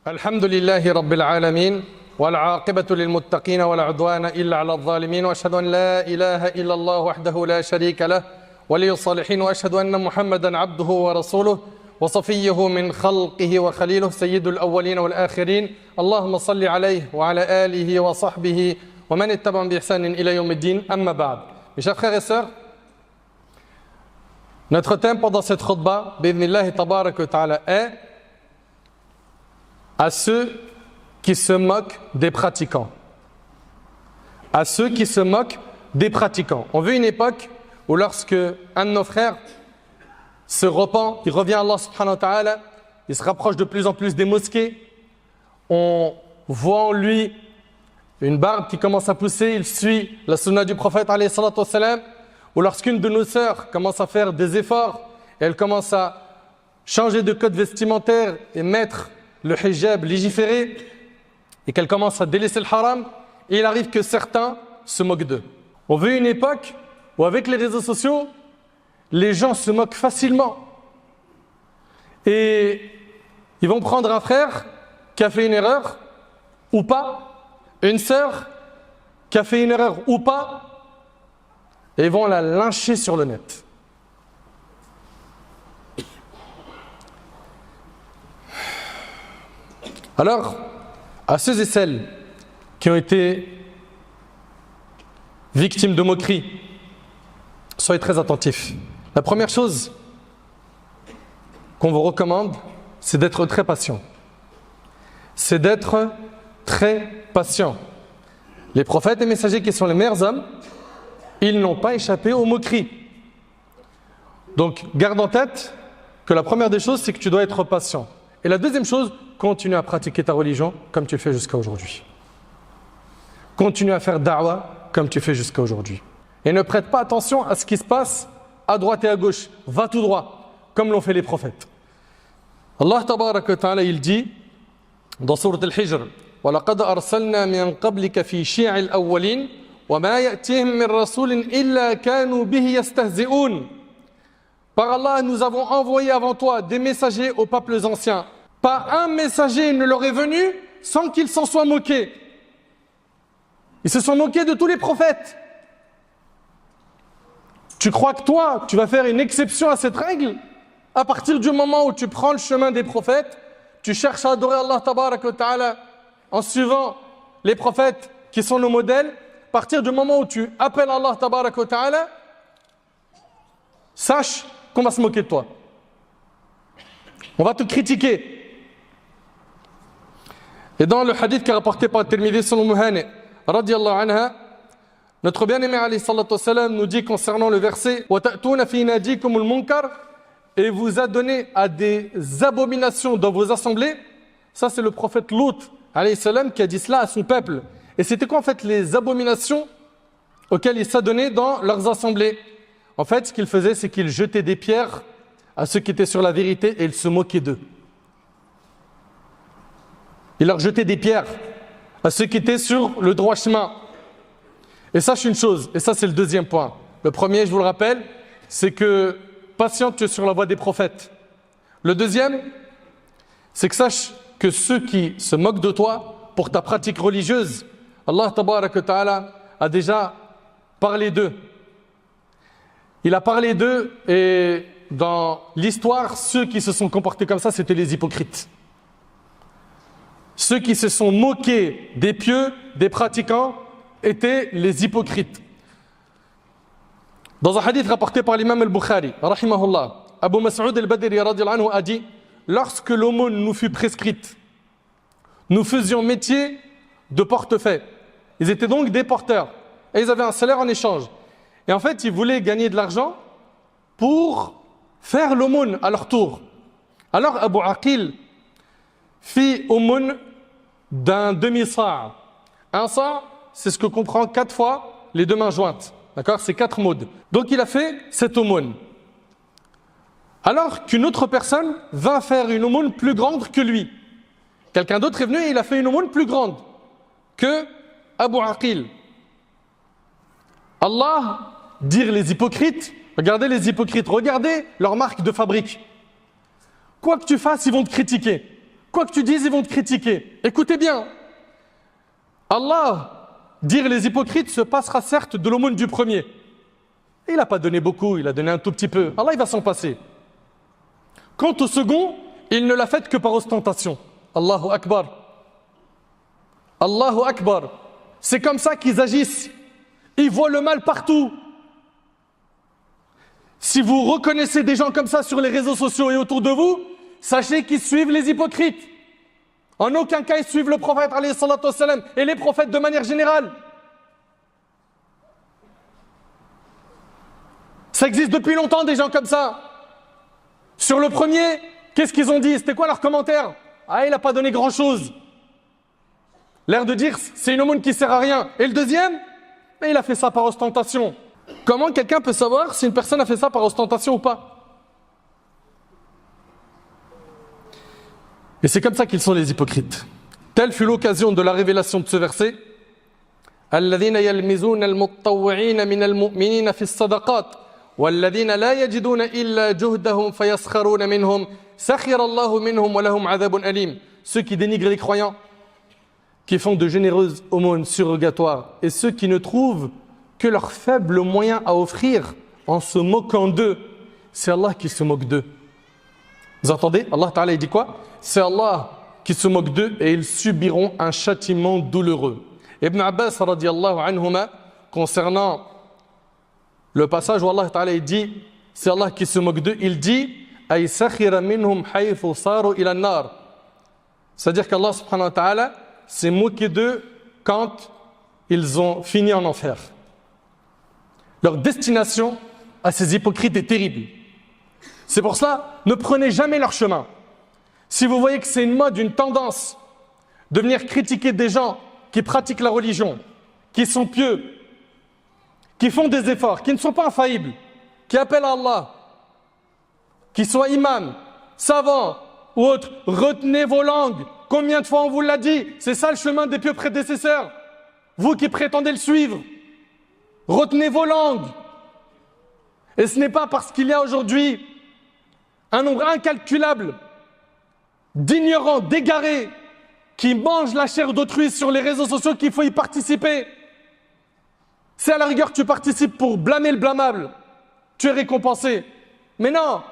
الحمد لله رب العالمين والعاقبة للمتقين ولا عدوان إلا على الظالمين وأشهد أن لا إله إلا الله وحده لا شريك له ولي الصالحين وأشهد أن محمدا عبده ورسوله وصفيه من خلقه وخليله سيد الأولين والآخرين اللهم صل عليه وعلى آله وصحبه ومن اتبعهم بإحسان إلى يوم الدين أما بعد. Mes chers frères et sœurs, notre thème pendant cette khutbah, bi'idhnillahi tabaraka wa ta'ala, est à ceux qui se moquent des pratiquants. À ceux qui se moquent des pratiquants. On vit une époque où lorsque un de nos frères se repent, il revient à Allah subhanahu wa ta'ala, il se rapproche de plus en plus des mosquées, on voit en lui une barbe qui commence à pousser, il suit la sunna du prophète alayhi salatu wassalam, ou lorsqu'une de nos sœurs commence à faire des efforts, et elle commence à changer de code vestimentaire et mettre le hijab légiféré, et qu'elle commence à délaisser le haram, et il arrive que certains se moquent d'eux. On veut une époque où avec les réseaux sociaux, les gens se moquent facilement. Et ils vont prendre un frère qui a fait une erreur, ou pas, une sœur qui a fait une erreur, ou pas, et ils vont la lyncher sur le net. Alors, à ceux et celles qui ont été victimes de moqueries, soyez très attentifs. La première chose qu'on vous recommande, c'est d'être très patient. C'est d'être très patient. Les prophètes et messagers qui sont les meilleurs hommes, ils n'ont pas échappé aux moqueries. Donc, garde en tête que la première des choses, c'est que tu dois être patient. Et la deuxième chose, continue à pratiquer ta religion comme tu le fais jusqu'à aujourd'hui. Continue à faire da'wah comme tu fais jusqu'à aujourd'hui. Et ne prête pas attention à ce qui se passe à droite et à gauche. Va tout droit, comme l'ont fait les prophètes. Allah tabaraka wa ta'ala, il dit dans sourate Al-Hijr, وَلَقَدْ أَرْسَلْنَا مِنْ قَبْلِكَ فِي شِيعِ الْأَوَّلِينَ وَمَا يَأْتِيهِمْ مِنْ رَسُولٍ إِلَّا كَانُوا بِهِ يَسْتَهْزِئُونَ. Par Allah, nous avons envoyé avant toi des messagers aux peuples anciens. Pas un messager ne leur est venu sans qu'ils s'en soient moqués. Ils se sont moqués de tous les prophètes. Tu crois que toi, tu vas faire une exception à cette règle? À partir du moment où tu prends le chemin des prophètes, tu cherches à adorer Allah tabaraka wa ta'ala en suivant les prophètes qui sont nos modèles, à partir du moment où tu appelles Allah tabaraka wa ta'ala, sache qu'on va se moquer de toi. On va te critiquer. Et dans le hadith qui est rapporté par Tirmidhi selon Muhani, radiyallahu anha, notre bien-aimé alayhi salatu wassalam nous dit concernant le verset وَتَأْتُونَ فِي نَادِيكُمُ الْمُنْكَرِ, et vous adonnez à des abominations dans vos assemblées. Ça, c'est le prophète Lut alayhi salam qui a dit cela à son peuple. Et c'était quoi en fait les abominations auxquelles ils s'adonnaient dans leurs assemblées? En fait, ce qu'ils faisaient, c'est qu'ils jetaient des pierres à ceux qui étaient sur la vérité et ils se moquaient d'eux. Ils leur jetaient des pierres à ceux qui étaient sur le droit chemin. Et sache une chose, et ça c'est le deuxième point. Le premier, je vous le rappelle, c'est que patiente, tu es sur la voie des prophètes. Le deuxième, c'est que sache que ceux qui se moquent de toi pour ta pratique religieuse, Allah tabaraka wa ta'ala a déjà parlé d'eux. Il a parlé d'eux et dans l'histoire, ceux qui se sont comportés comme ça, c'était les hypocrites. Ceux qui se sont moqués des pieux, des pratiquants, étaient les hypocrites. Dans un hadith rapporté par l'imam al-Bukhari, rahimahullah, Abu Mas'ud al-Badri radiyallahu anhu a dit: lorsque l'aumône nous fut prescrite, nous faisions métier de portefaix. Ils étaient donc des porteurs et ils avaient un salaire en échange. Et en fait, ils voulaient gagner de l'argent pour faire l'aumône à leur tour. Alors Abu Aqil fit aumône d'un demi-sa'. Un sa', c'est ce que comprend 4 fois les deux mains jointes. D'accord? C'est 4 modes. Donc il a fait cette aumône. Alors qu'une autre personne vint faire une aumône plus grande que lui. Quelqu'un d'autre est venu et il a fait une aumône plus grande que Abu Aqil. Allah, dire les hypocrites, regardez les hypocrites, regardez leur marque de fabrique. Quoi que tu fasses, ils vont te critiquer. Quoi que tu dises, ils vont te critiquer. Écoutez bien. Allah, dire les hypocrites, se passera certes de l'aumône du premier. Il n'a pas donné beaucoup, il a donné un tout petit peu. Allah, il va s'en passer. Quant au second, il ne l'a fait que par ostentation. Allahu Akbar. Allahu Akbar. C'est comme ça qu'ils agissent. Ils voient le mal partout. Si vous reconnaissez des gens comme ça sur les réseaux sociaux et autour de vous, sachez qu'ils suivent les hypocrites. En aucun cas, ils suivent le prophète alayhi salatu wassalam, et les prophètes de manière générale. Ça existe depuis longtemps, des gens comme ça. Sur le premier, qu'est-ce qu'ils ont dit? C'était quoi leur commentaire? Ah, il n'a pas donné grand-chose. L'air de dire, c'est une aumône qui ne sert à rien. Et le deuxième? Mais il a fait ça par ostentation. Comment quelqu'un peut savoir si une personne a fait ça par ostentation ou pas? Et c'est comme ça qu'ils sont les hypocrites. Telle fut l'occasion de la révélation de ce verset. الذين يلمزون المتطوعين من المؤمنين في الصدقات والذين لا يجدون إلا جهدهم فيسخرون منهم سخر الله منهم ولهم عذاب أليم. Ceux qui dénigrent les croyants, qui font de généreuses aumônes surrogatoires, et ceux qui ne trouvent que leurs faibles moyens à offrir en se moquant d'eux, c'est Allah qui se moque d'eux. Vous entendez? Allah Ta'ala il dit quoi? C'est Allah qui se moque d'eux et ils subiront un châtiment douloureux. Ibn Abbas radiyallahu anhuma, concernant le passage où Allah Ta'ala il dit c'est Allah qui se moque d'eux, il dit ay sakhira minhum haythu saru ila an-nar. C'est-à-dire qu'Allah subhanahu wa ta'ala s'est moqué d'eux quand ils ont fini en enfer. Leur destination à ces hypocrites est terrible. C'est pour cela, ne prenez jamais leur chemin. Si vous voyez que c'est une mode, une tendance de venir critiquer des gens qui pratiquent la religion, qui sont pieux, qui font des efforts, qui ne sont pas infaillibles, qui appellent à Allah, qui soient imams, savants ou autres, retenez vos langues. Combien de fois on vous l'a dit? C'est ça le chemin des pieux prédécesseurs. Vous qui prétendez le suivre, retenez vos langues. Et ce n'est pas parce qu'il y a aujourd'hui un nombre incalculable d'ignorants, d'égarés, qui mangent la chair d'autrui sur les réseaux sociaux qu'il faut y participer. C'est à la rigueur tu participes pour blâmer le blâmable, tu es récompensé. Mais non,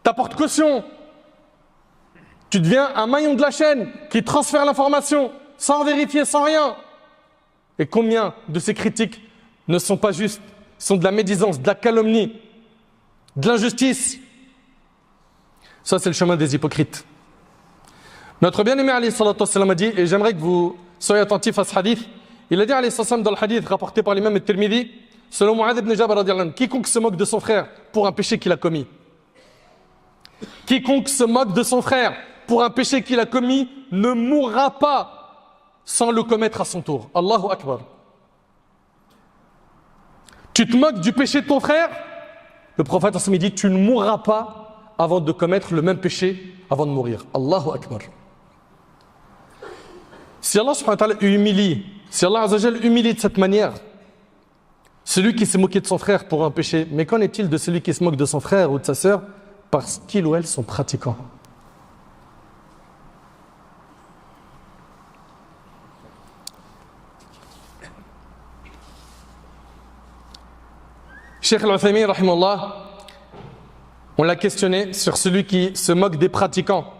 t'apportes caution. Tu deviens un maillon de la chaîne qui transfère l'information sans vérifier, sans rien. Et combien de ces critiques ne sont pas justes, sont de la médisance, de la calomnie, de l'injustice. Ça, c'est le chemin des hypocrites. Notre bien-aimé alayhi salatu wassalam a dit, et j'aimerais que vous soyez attentifs à ce hadith, il a dit alayhi salatu wassalam dans le hadith rapporté par l'imam al-Tirmidhi, selon Mu'adh ibn Jabal radiyallahu anhu, quiconque se moque de son frère pour un péché qu'il a commis. Quiconque se moque de son frère pour un péché qu'il a commis ne mourra pas sans le commettre à son tour. Allahu Akbar. Tu te moques du péché de ton frère, le prophète dit tu ne mourras pas avant de commettre le même péché avant de mourir. Allahu Akbar. Si Allah subhanahu wa ta'ala humilie, si Allah azza wa jalla humilie de cette manière, celui qui s'est moqué de son frère pour un péché, mais qu'en est-il de celui qui se moque de son frère ou de sa sœur parce qu'ils ou elles sont pratiquants? Cheikh Al-Uthaymin, rahimahullah, on l'a questionné sur celui qui se moque des pratiquants.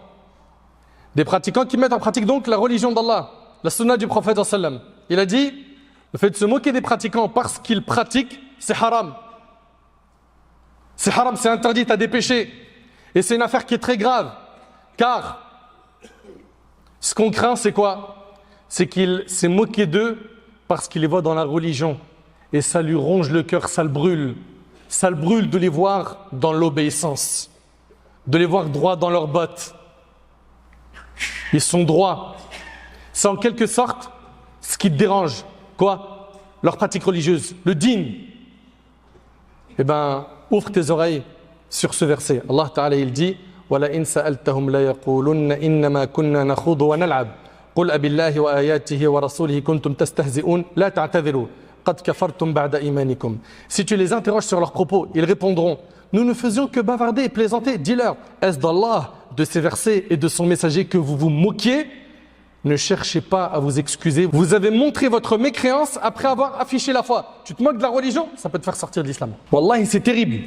Des pratiquants qui mettent en pratique donc la religion d'Allah, la sunna du prophète sallam. Il a dit, le fait de se moquer des pratiquants parce qu'ils pratiquent, c'est haram. C'est haram, c'est interdit, t'as des péchés. Et c'est une affaire qui est très grave. Car, ce qu'on craint, c'est quoi? C'est qu'il s'est moqué d'eux parce qu'il les voit dans la religion. Et ça lui ronge le cœur, ça le brûle. Ça le brûle de les voir dans l'obéissance. De les voir droits dans leurs bottes. Ils sont droits. C'est en quelque sorte ce qui te dérange. Quoi? Leur pratique religieuse. Le dîn. Eh bien, ouvre tes oreilles sur ce verset. Allah Ta'ala il dit وَلَئِنْ سَأَلْتَهُمْ لَيَقُولُنَّ إِنَّمَا كُنَّا نَخُوضُ وَنَلْعَبُ قُلْ أَبِاللَّهِ وَآيَاتِهِ وَرَسُولِهِ كُنْتُمْ تَسْتَهْزِئُونَ لَا تَعْتَذِرُوا قَدْ كَفَرْتُمْ بَعْدَ إِيمَانِكُمْ. Si tu les interroges sur leurs propos, ils répondront nous ne faisions que bavarder et plaisanter. Dis-leur, est-ce d'Allah, de ces versets et de son messager que vous vous moquiez, ne cherchez pas à vous excuser. Vous avez montré votre mécréance après avoir affiché la foi. Tu te moques de la religion, ça peut te faire sortir de l'islam. Wallahi, c'est terrible.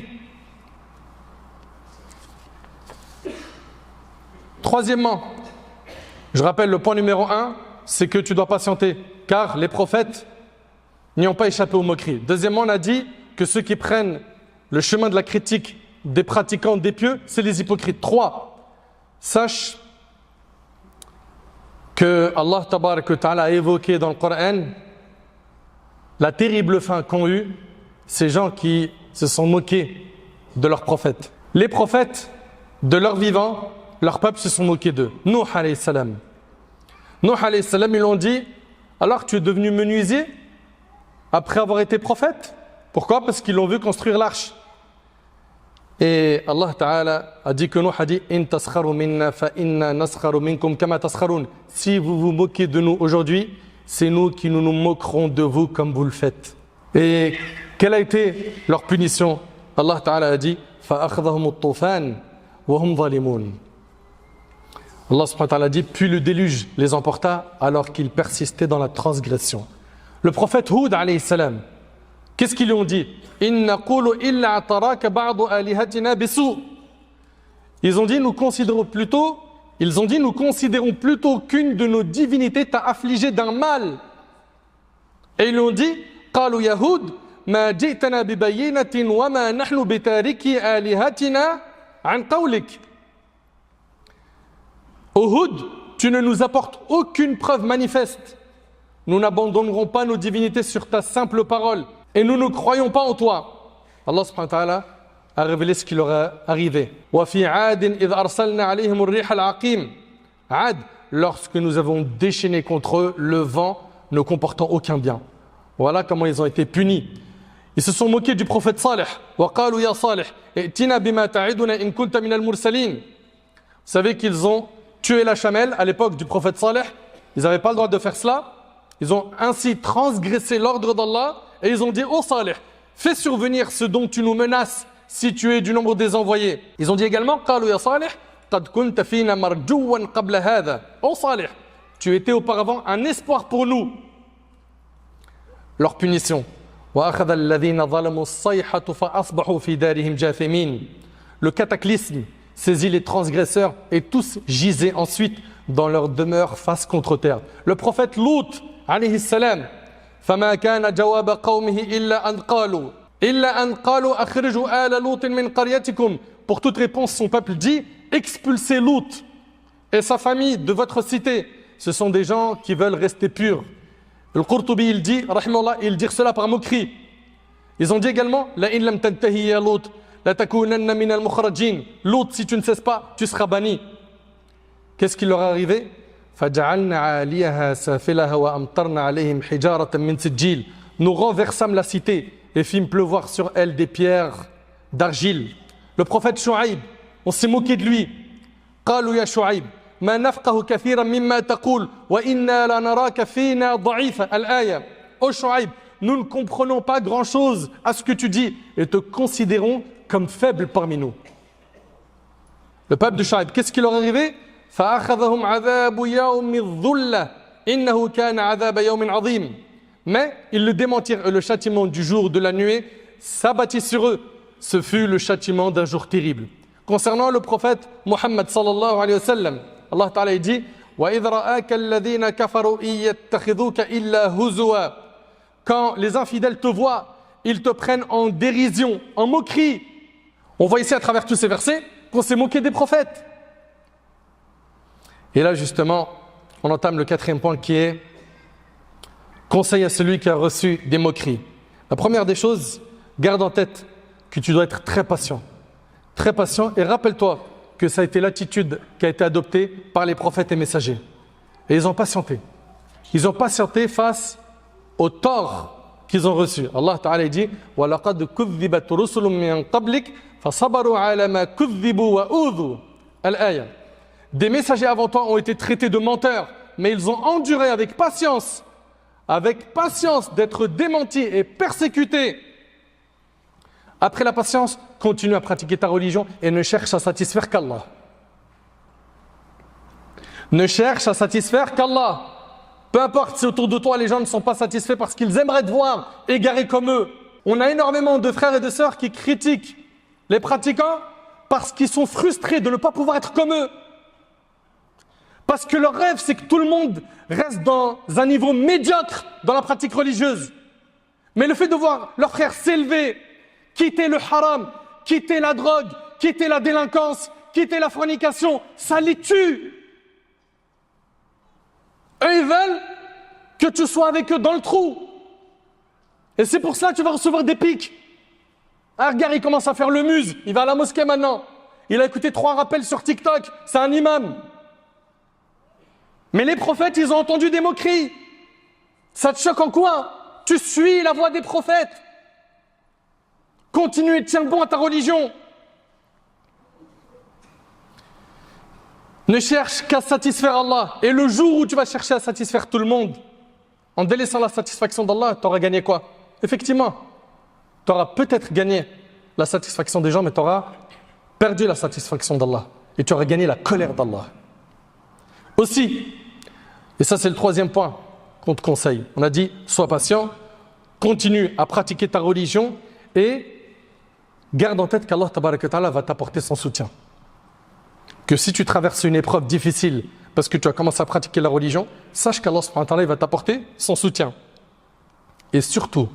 Troisièmement, je rappelle le point numéro 1, c'est que tu dois patienter, car les prophètes n'y ont pas échappé aux moqueries. Deuxièmement, on a dit que ceux qui prennent le chemin de la critique des pratiquants des pieux, c'est les hypocrites. 3. Sache que Allah Tabarak wa Ta'ala a évoqué dans le Coran la terrible fin qu'ont eu ces gens qui se sont moqués de leurs prophètes. Les prophètes, de leur vivant, leur peuple se sont moqués d'eux. Nuh alayhi salam. Nuh alayhi salam, ils l'ont dit, alors tu es devenu menuisier après avoir été prophète? Pourquoi? Parce qu'ils l'ont vu construire l'arche. Et Allah Ta'ala a dit que Nuh a dit In taskharu minna fa inna naskharu minkum kama taskharun. Si vous vous moquez de nous aujourd'hui, c'est nous qui nous moquerons de vous comme vous le faites. Et quelle a été leur punition? Allah Ta'ala a dit fa akhadhahum at-tufan wa hum zalimun. Allah subhanahu wa ta'ala dit puis le déluge les emporta alors qu'ils persistaient dans la transgression. Le prophète Hud alayhi salam, qu'est-ce qu'ils lui ont dit? Ils ont dit nous considérons plutôt qu'une de nos divinités t'a affligé d'un mal. Et ils lui ont dit قالوا يا هود ما جئتنا ببينة وما نحن بتاركي آلهتنا عن قولك. Ô Hud, tu ne nous apportes aucune preuve manifeste. Nous n'abandonnerons pas nos divinités sur ta simple parole. Et nous ne croyons pas en toi. Allah subhanahu wa ta'ala a révélé ce qui leur est arrivé. وَفِي عَادٍ إِذْ أَرْسَلْنَا عَلَيْهِمُ الرِّيحَ الْعَقِيمَ. Ad, lorsque nous avons déchaîné contre eux le vent ne comportant aucun bien. Voilà comment ils ont été punis. Ils se sont moqués du prophète Salih. وَقَالُوا يَا صَالِحْ ائْتِنَا بِمَا تَعِدُنَا إِن كُنْتَ مِنَ الْمُرْسَلِينَ. Vous savez qu'ils ont tué la chamelle à l'époque du prophète Salih. Ils n'avaient pas le droit de faire cela. Ils ont ainsi transgressé l'ordre d'Allah et ils ont dit ô Salih, fais survenir ce dont tu nous menaces si tu es du nombre des envoyés. Ils ont dit également قالوا يا صالح قد كنت فينا مرجوا قبل هذا. Ô Salih, tu étais auparavant un espoir pour nous. Leur punition. وأخذ الذين ظلموا الصيحة فأصبحوا في دارهم جاثمين. Le cataclysme saisit les transgresseurs et tous gisaient ensuite dans leur demeure face contre terre. Le prophète Lut alayhi salam, فما كان جواب قومه إلا أن قالوا أخرجوا آل لوط من قريتكم. Pour toute réponse, son peuple dit expulsez Lut et sa famille de votre cité. Ce sont des gens qui veulent rester purs. Le Qurtubi il dit, rahimahullah, il dit cela par moquerie. Ils ont dit également la in lam tantahi ya Lut la takunanna min al-mukhrajin. Lut, si tu ne cesses pas, tu seras banni. Qu'est-ce qui leur est arrivé? فَجَعَلْنَا عَالِيَهَا سَافِلَهَا وَأَمْطَرْنَا عَلَيْهِمْ حِجَارَةً مِّن سِجِّيلٍ. Nous renversâmes la cité et fîmes pleuvoir sur elle des pierres d'argile. Le prophète Shu'aib, on s'est moqué de lui. قالوا يا شعيب ما نفقه كثيرا مما تقول وإنا لنراك فينا ضعيفا. الآية. Ô Shu'aib, nous ne comprenons pas grand-chose à ce que tu dis et te considérons comme faible parmi nous. Le peuple de Shu'aib, qu'est-ce qui leur est arrivé? فأخذهم عذاب يوم الظلة إنه كان عذاب يوم عظيم. Mais ils le démentirent et le châtiment du jour de la nuée s'abattit sur eux. Ce fut le châtiment d'un jour terrible. Concernant le prophète Muhammad sallallahu alayhi wa sallam, Allah Ta'ala dit وَإِذْ رَآكَ الَّذِينَ كَفَرُوا إِن يَتَّخِذُوكَ إِلَّا هُزُوًا. Quand les infidèles te voient, ils te prennent en dérision, en moquerie. On voit ici à travers tous ces versets qu'on s'est moqué des prophètes. Et là justement, on entame le quatrième point qui est conseil à celui qui a reçu des moqueries. La première des choses, garde en tête que tu dois être très patient. Très patient et rappelle-toi que ça a été l'attitude qui a été adoptée par les prophètes et messagers. Et ils ont patienté. Ils ont patienté face au tort qu'ils ont reçu. Allah Ta'ala dit وَلَقَدْ كُذِّبَتْ رُسُلٌ مِّن قَبْلِكَ فَصَبَرُوا عَلَى مَا كُذِّبُوا وَأُوذُوا. Al-Aya. Des messagers avant toi ont été traités de menteurs, mais ils ont enduré avec patience d'être démentis et persécutés. Après la patience, continue à pratiquer ta religion et ne cherche à satisfaire qu'Allah. Ne cherche à satisfaire qu'Allah. Peu importe si autour de toi les gens ne sont pas satisfaits parce qu'ils aimeraient te voir égaré comme eux. On a énormément de frères et de sœurs qui critiquent les pratiquants parce qu'ils sont frustrés de ne pas pouvoir être comme eux. Parce que leur rêve, c'est que tout le monde reste dans un niveau médiocre dans la pratique religieuse. Mais le fait de voir leurs frères s'élever, quitter le haram, quitter la drogue, quitter la délinquance, quitter la fornication, ça les tue. Eux, ils veulent que tu sois avec eux dans le trou. Et c'est pour ça que tu vas recevoir des pics. Ah, regarde, il commence à faire le muse. Il va à la mosquée maintenant. Il a écouté 3 rappels sur TikTok. C'est un imam. Mais les prophètes, ils ont entendu des moqueries. Ça te choque en quoi? Tu suis la voie des prophètes. Continue et tiens bon à ta religion. Ne cherche qu'à satisfaire Allah. Et le jour où tu vas chercher à satisfaire tout le monde, en délaissant la satisfaction d'Allah, tu auras gagné quoi? Effectivement, tu auras peut-être gagné la satisfaction des gens, mais tu auras perdu la satisfaction d'Allah. Et tu auras gagné la colère d'Allah. Aussi, et ça c'est le 3e point qu'on te conseille. On a dit, sois patient, continue à pratiquer ta religion et garde en tête qu'Allah tabaraka wa ta'ala va t'apporter son soutien. Que si tu traverses une épreuve difficile parce que tu as commencé à pratiquer la religion, sache qu'Allah subhanahu wa ta'ala va t'apporter son soutien. Et surtout,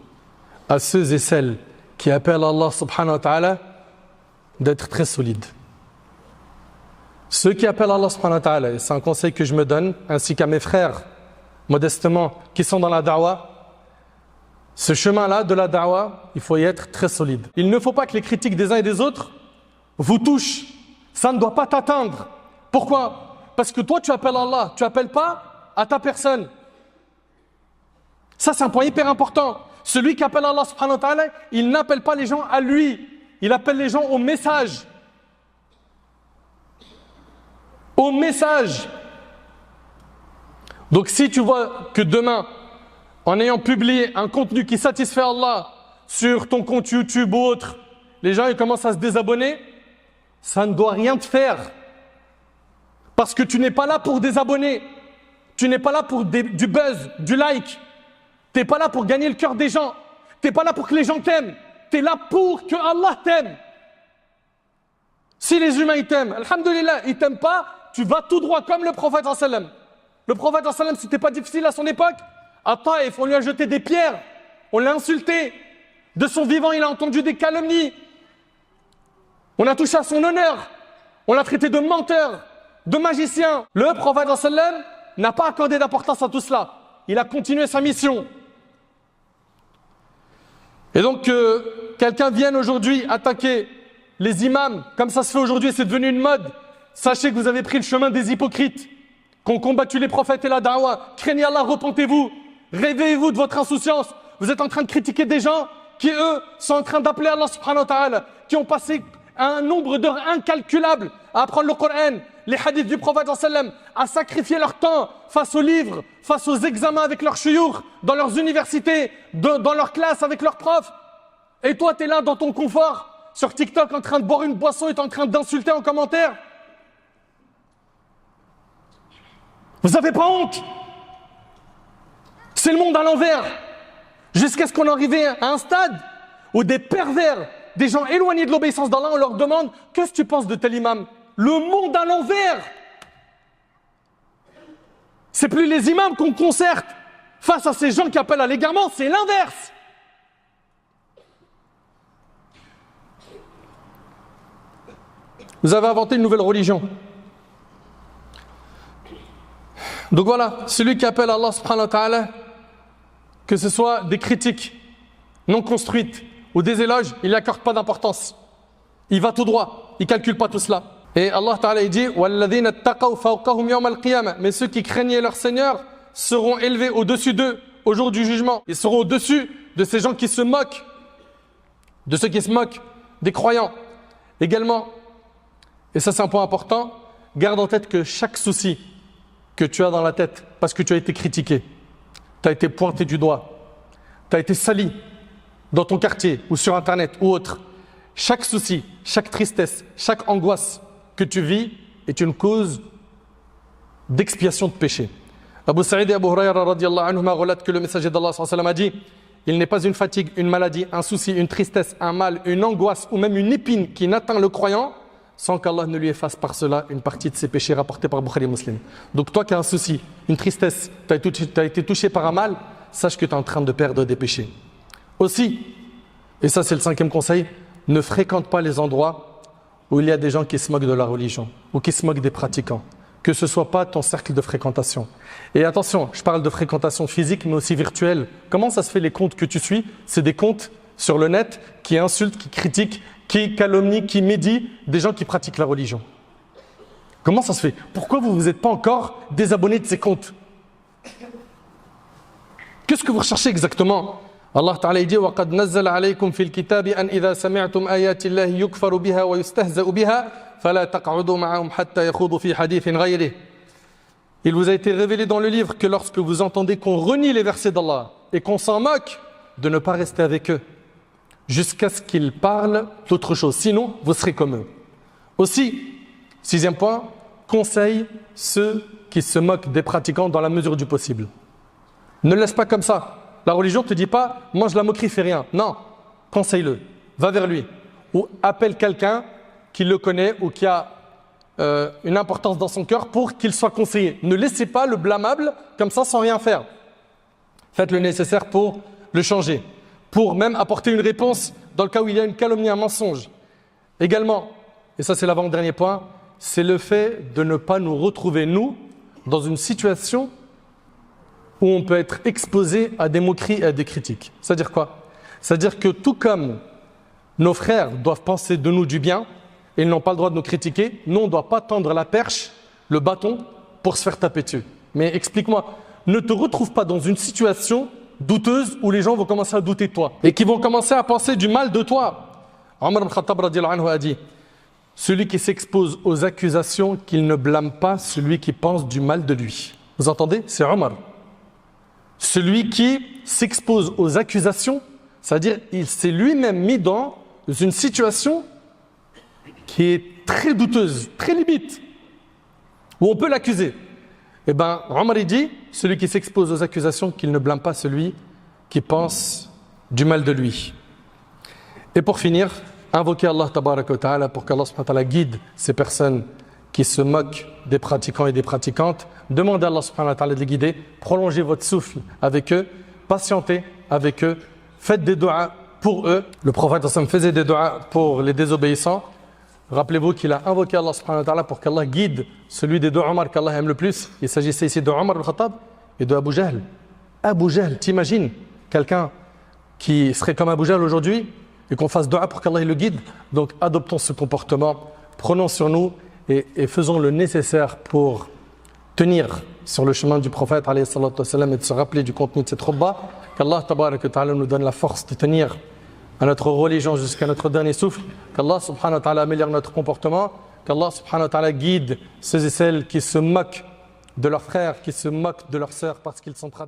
à ceux et celles qui appellent Allah subhanahu wa ta'ala d'être très solides. Ceux qui appellent Allah subhanahu wa ta'ala, et c'est un conseil que je me donne, ainsi qu'à mes frères, modestement, qui sont dans la da'wah, ce chemin-là de la da'wah, il faut y être très solide. Il ne faut pas que les critiques des uns et des autres vous touchent. Ça ne doit pas t'atteindre. Pourquoi? Parce que toi, tu appelles Allah, tu n'appelles pas à ta personne. Ça, c'est un point hyper important. Celui qui appelle Allah subhanahu wa ta'ala, il n'appelle pas les gens à lui. Il appelle les gens au message. Au message. Donc si tu vois que demain, en ayant publié un contenu qui satisfait Allah sur ton compte YouTube ou autre, les gens ils commencent à se désabonner, ça ne doit rien te faire. Parce que tu n'es pas là pour désabonner. Tu n'es pas là pour du buzz, du like. Tu n'es pas là pour gagner le cœur des gens. Tu n'es pas là pour que les gens t'aiment. Tu es là pour que Allah t'aime. Si les humains ils t'aiment, alhamdoulilah, ils t'aiment pas, tu vas tout droit comme le prophète sallallahu alayhi wa sallam. Le prophète sallallahu alayhi wa sallam, c'était pas difficile à son époque. À Taïf, on lui a jeté des pierres. On l'a insulté. De son vivant, il a entendu des calomnies. On a touché à son honneur. On l'a traité de menteur, de magicien. Le prophète sallallahu alayhi wa sallam n'a pas accordé d'importance à tout cela. Il a continué sa mission. Et donc que quelqu'un vienne aujourd'hui attaquer les imams, comme ça se fait aujourd'hui, c'est devenu une mode. Sachez que vous avez pris le chemin des hypocrites, qui ont combattu les prophètes et la da'wah. Craignez Allah, repentez-vous. Réveillez-vous de votre insouciance. Vous êtes en train de critiquer des gens qui, eux, sont en train d'appeler Allah subhanahu wa ta'ala, qui ont passé un nombre d'heures incalculables à apprendre le Coran, les hadiths du prophète sallam, à sacrifier leur temps face aux livres, face aux examens avec leurs chouyours, dans leurs universités, dans leurs classes avec leurs profs. Et toi, tu es là dans ton confort, sur TikTok, en train de boire une boisson et tu es en train d'insulter en commentaire. Vous n'avez pas honte? C'est le monde à l'envers. Jusqu'à ce qu'on arrive à un stade où des pervers, des gens éloignés de l'obéissance d'Allah, on leur demande « Qu'est-ce que tu penses de tel imam ?» Le monde à l'envers. C'est plus les imams qu'on concerte face à ces gens qui appellent à l'égarement, c'est l'inverse. Vous avez inventé une nouvelle religion. Donc voilà, celui qui appelle Allah subhanahu wa ta'ala, que ce soit des critiques non construites ou des éloges, il n'y accorde pas d'importance. Il va tout droit, il ne calcule pas tout cela. Et Allah ta'ala il dit وَالَّذِينَ اتَّقَوْا فَوْقَهُمْ يَوْمَ الْقِيَامَةِ. Mais ceux qui craignaient leur Seigneur seront élevés au-dessus d'eux au jour du jugement. Ils seront au-dessus de ces gens qui se moquent, de ceux qui se moquent des croyants. Également, et ça c'est un point important, garde en tête que chaque souci que tu as dans la tête parce que tu as été critiqué, tu as été pointé du doigt, tu as été sali dans ton quartier ou sur internet ou autre, chaque souci, chaque tristesse, chaque angoisse que tu vis est une cause d'expiation de péché. Abu Sa'id et Abu Hurayra radiyallahu anhuma relatent que le messager d'Allah sallallahu alayhi wa sallam a dit: il n'est pas une fatigue, une maladie, un souci, une tristesse, un mal, une angoisse ou même une épine qui n'atteint le croyant sans qu'Allah ne lui efface par cela une partie de ses péchés rapportés par Bukhari et Muslim. Donc toi qui as un souci, une tristesse, tu as été touché par un mal, sache que tu es en train de perdre des péchés. Aussi, et ça c'est le 5e conseil, ne fréquente pas les endroits où il y a des gens qui se moquent de la religion ou qui se moquent des pratiquants. Que ce ne soit pas ton cercle de fréquentation. Et attention, je parle de fréquentation physique mais aussi virtuelle. Comment ça se fait les comptes que tu suis? C'est des comptes sur le net qui insultent, qui critiquent, qui calomnient, qui médient des gens qui pratiquent la religion. Comment ça se fait? Pourquoi vous ne vous êtes pas encore désabonné de ces comptes? Qu'est-ce que vous recherchez exactement? Allah Ta'ala dit: وَقَدْ نَزَّلَ عَلَيْكُمْ فِي الْكِتَابِ أَنْ إِذَا سَمِعْتُمْ آيَاتِ اللَّهِ يُكْفَرُ بِهَا وَيُسْتَهْزَأُ بِهَا فَلَا تَقْعُدُوا مَعَهُمْ حَتَّى يَخُوضُوا فِي حَدِيثٍ غَيْرِهِ. Il vous a été révélé dans le livre que lorsque vous entendez qu'on renie les versets d'Allah et qu'on s'en moque, de ne pas rester avec eux jusqu'à ce qu'ils parlent d'autre chose. Sinon, vous serez comme eux. Aussi, 6e point, conseille ceux qui se moquent des pratiquants dans la mesure du possible. Ne le laisse pas comme ça. La religion ne te dit pas « mange la moquerie, fais rien ». Non, conseille-le, va vers lui. Ou appelle quelqu'un qui le connaît ou qui a une importance dans son cœur pour qu'il soit conseillé. Ne laissez pas le blâmable comme ça sans rien faire. Faites le nécessaire pour le changer, pour même apporter une réponse dans le cas où il y a une calomnie, un mensonge. Également, et ça c'est l'avant-dernier point, c'est le fait de ne pas nous retrouver, nous, dans une situation où on peut être exposé à des moqueries et à des critiques. C'est-à-dire quoi? C'est-à-dire que tout comme nos frères doivent penser de nous du bien, et ils n'ont pas le droit de nous critiquer, nous on ne doit pas tendre la perche, le bâton, pour se faire taper dessus. Mais explique-moi, ne te retrouve pas dans une situation douteuse où les gens vont commencer à douter de toi et qui vont commencer à penser du mal de toi. Omar ibn Khattab radiyallahu anhu a dit: celui qui s'expose aux accusations, qu'il ne blâme pas celui qui pense du mal de lui. Vous entendez? C'est Omar. Celui qui s'expose aux accusations, c'est-à-dire il s'est lui-même mis dans une situation qui est très douteuse, très limite, où on peut l'accuser. Eh bien, Omar dit, celui qui s'expose aux accusations, qu'il ne blâme pas celui qui pense du mal de lui. Et pour finir, invoquez Allah tabaraka wa ta'ala pour qu'Allah subhanahu wa ta'ala guide ces personnes qui se moquent des pratiquants et des pratiquantes. Demandez à Allah subhanahu wa ta'ala de les guider, prolongez votre souffle avec eux, patientez avec eux, faites des du'as pour eux. Le prophète faisait des du'as pour les désobéissants. Rappelez-vous qu'il a invoqué Allah subhanahu wa ta'ala pour qu'Allah guide celui des deux Omar qu'Allah aime le plus. Il s'agissait ici de Omar al-Khattab et de Abu Jahl. Abu Jahl, t'imagines quelqu'un qui serait comme Abu Jahl aujourd'hui et qu'on fasse dua pour qu'Allah le guide? Donc adoptons ce comportement, prenons sur nous et faisons le nécessaire pour tenir sur le chemin du prophète alayhi salatu wassalam, et de se rappeler du contenu de cette khutbah. Qu'Allah tabarak wa ta'ala nous donne la force de tenir à notre religion jusqu'à notre dernier souffle, qu'Allah subhanahu wa ta'ala améliore notre comportement, qu'Allah subhanahu wa ta'ala guide ceux et celles qui se moquent de leurs frères, qui se moquent de leurs sœurs parce qu'ils sont